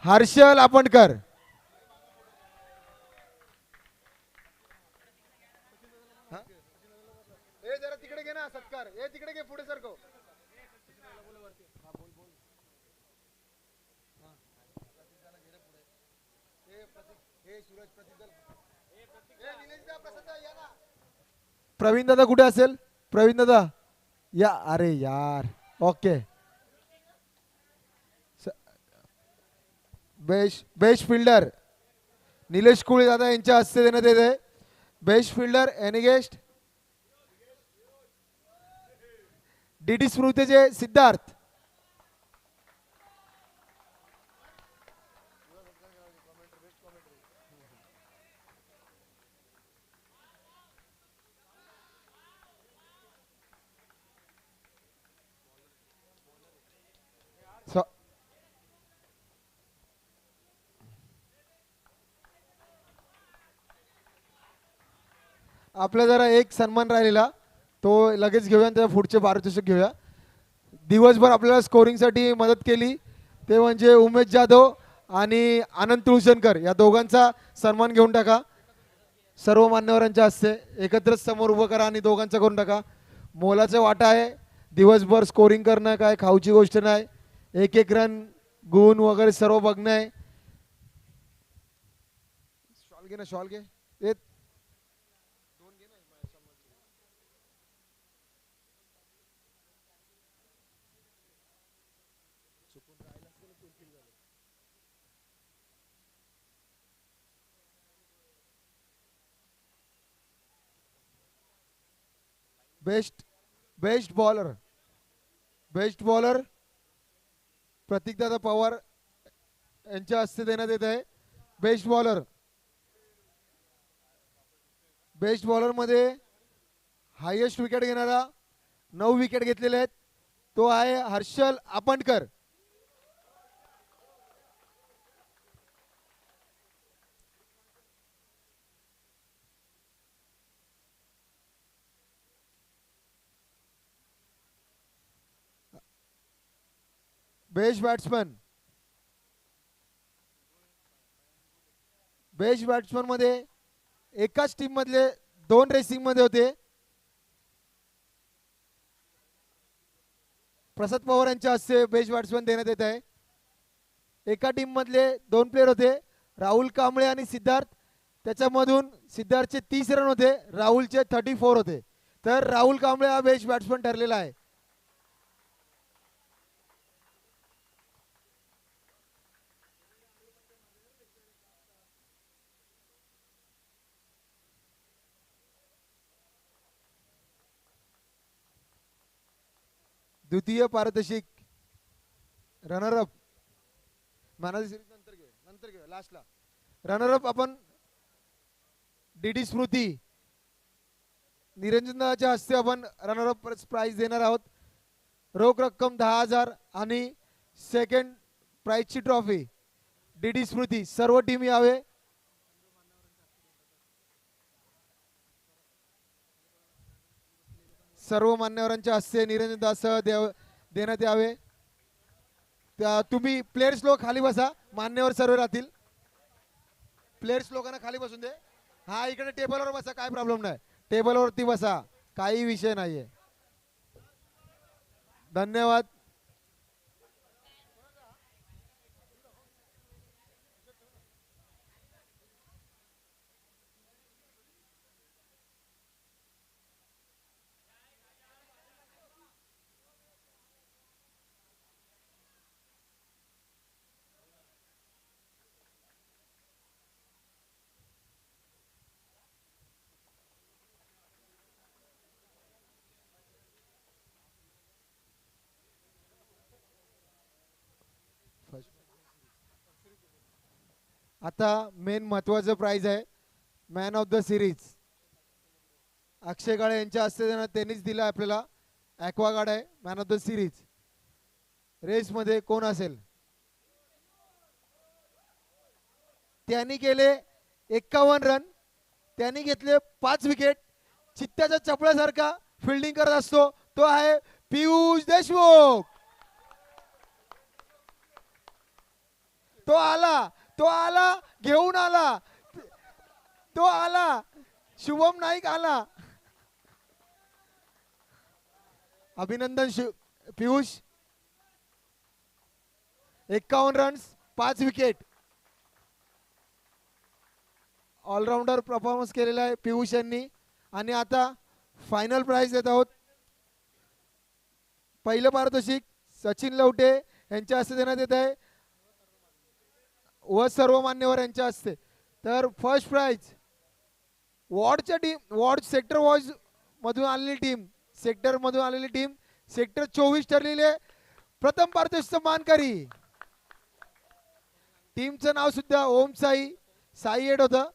हर्षल आपणकर. जरा तिकडे घे ना सत्कार. तिकडे घे पुढे सरको. प्रवीण दादा कुठे असेल? प्रवीण दादा या. अरे यार. Okay. Best best fielder Nilesh Kule दादा यांच्या हस्ते देण्यात येते. बेस्ट फिल्डर एनिगेस्ट डीडी स्मृतीचे सिद्धार्थ. आपला जरा एक सन्मान राहिलेला तो लगेच घेऊया आणि त्याच्या पुढचे पारितोषिक घेऊया. दिवसभर आपल्याला स्कोरिंगसाठी मदत केली ते म्हणजे उमेश जाधव आणि आनंद तुळसनकर या दोघांचा सन्मान घेऊन टाका. सर्व मान्यवरांच्या हस्ते एकत्रच समोर उभं करा आणि दोघांचा करून टाका. मोलाचा वाटा आहे. दिवसभर स्कोरिंग करणं काय खाऊची गोष्ट नाही. एक एक रन गुण वगैरे सर्व बघणं आहे. शॉल घे ना शॉल घे. बेस्ट बेस्ट बॉलर प्रतीकदादा पवार यांच्या हस्ते देण्यात येत आहे. बेस्ट बॉलर मध्ये हायेस्ट विकेट घेणारा 9 विकेट घेतलेले आहेत तो आहे हर्षल आपणकर. बेस्ट बॅट्समन मध्ये एकाच टीम मधले 2 रेसिंग मध्ये होते. प्रसाद पवार यांच्या हस्ते बेस्ट बॅट्समन देण्यात येत आहे. एका टीम मधले 2 प्लेयर होते राहुल कांबळे आणि सिद्धार्थ. त्याच्यामधून सिद्धार्थचे 30 रन होते राहुलचे 34 होते. तर राहुल कांबळे हा बेस्ट बॅट्समन ठरलेला आहे. द्वितीय पारितोषिक रनरअप मॅन सिरीज नंतर घेऊया लास्टला. रनरअप आपण डीडी स्मृती निरंजनच्या हस्ते आपण रनरअप प्राइज देणार आहोत. रोख रक्कम 10,000 आणि सेकंड प्राइजची ट्रॉफी डीडी स्मृती. सर्व टीम यावे. सर्व मान्यवरांच्या हस्ते निरंजन दास देण्यात यावे. तुम्ही प्लेयर्स लोक खाली बसा. मान्यवर सर्व राहतील. प्लेयर्स लोकांना खाली बसून दे. हा इकडे टेबलवर बसा काय प्रॉब्लेम नाही. टेबलवरती बसा काही विषय नाहीये. धन्यवाद. आता मेन महत्वाचं प्राइज आहे man of the series. Akshay Kale यांच्या हस्ते त्यांनीच दिला आपल्याला. ॲक्वागार्ड आहे man of the series. Race मध्ये कोण असेल? त्यांनी केले 51 रन. त्यांनी घेतले 5 विकेट. चित्त्याच्या चपळासारखा फिल्डिंग करत असतो तो आहे पीयूष देशमुख. तो आला, तो आला, घेऊन आला, तो आला, शुभम नाईक आला. अभिनंदन Piyush. 51 runs, 5 wicket. All rounder performance केलेला आहे पियुष यांनी. आणि आता फायनल प्राइज देत आहोत. पहिलं पारितोषिक सचिन लवटे यांच्या हस्ते देण्यात येत आहे व सर्व मान्यवर यांच्या हस्ते. तर फर्स्ट प्राइज वॉर्डच्या टीम, वॉर्ड सेक्टर वॉर्ड मधून आलेली टीम, सेक्टर मधून आलेली टीम सेक्टर 24 ठरलेले प्रथम पारितोषिक मानकरी. टीमचं नाव सुद्धा ओम साई साई एड होतं.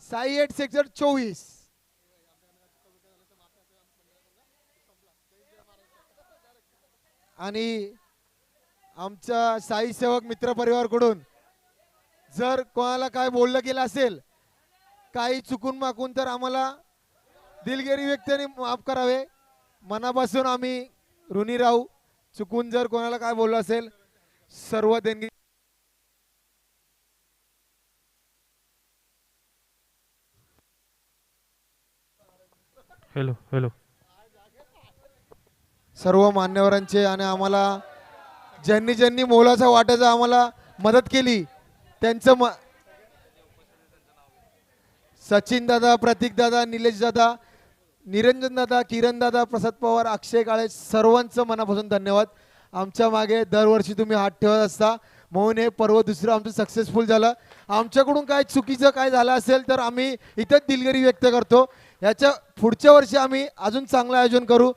साई एड सेक्टर 24. आणि आमच्या साई सेवक मित्र परिवारकडून जर कोणाला काय बोललं गेलं असेल काही चुकून माकून तर आम्हाला दिलगिरी व्यक्तीने माफ करावे. मनापासून आम्ही ऋणी राहू. चुकून जर कोणाला काय बोललं असेल सर्व देणगी हॅलो हॅलो सर्व मान्यवरांचे आणि आम्हाला ज्यांनी ज्यांनी मोलाचा वाट्याचा आम्हाला मदत केली त्यांचं सचिन दादा, प्रतीक दादा, निलेश दादा, निरंजन दादा, किरण दादा, प्रसाद पवार, अक्षय काळे सर्वांचं मनापासून धन्यवाद. आमच्या मागे दरवर्षी तुम्ही हात ठेवत असता म्हणून हे पर्व दुसरं आमचं सक्सेसफुल झालं. आमच्याकडून काय चुकीचं काय झालं असेल तर आम्ही इथंच दिलगिरी व्यक्त करतो. याच्या पुढच्या वर्षी आम्ही अजून चांगलं आयोजन करू.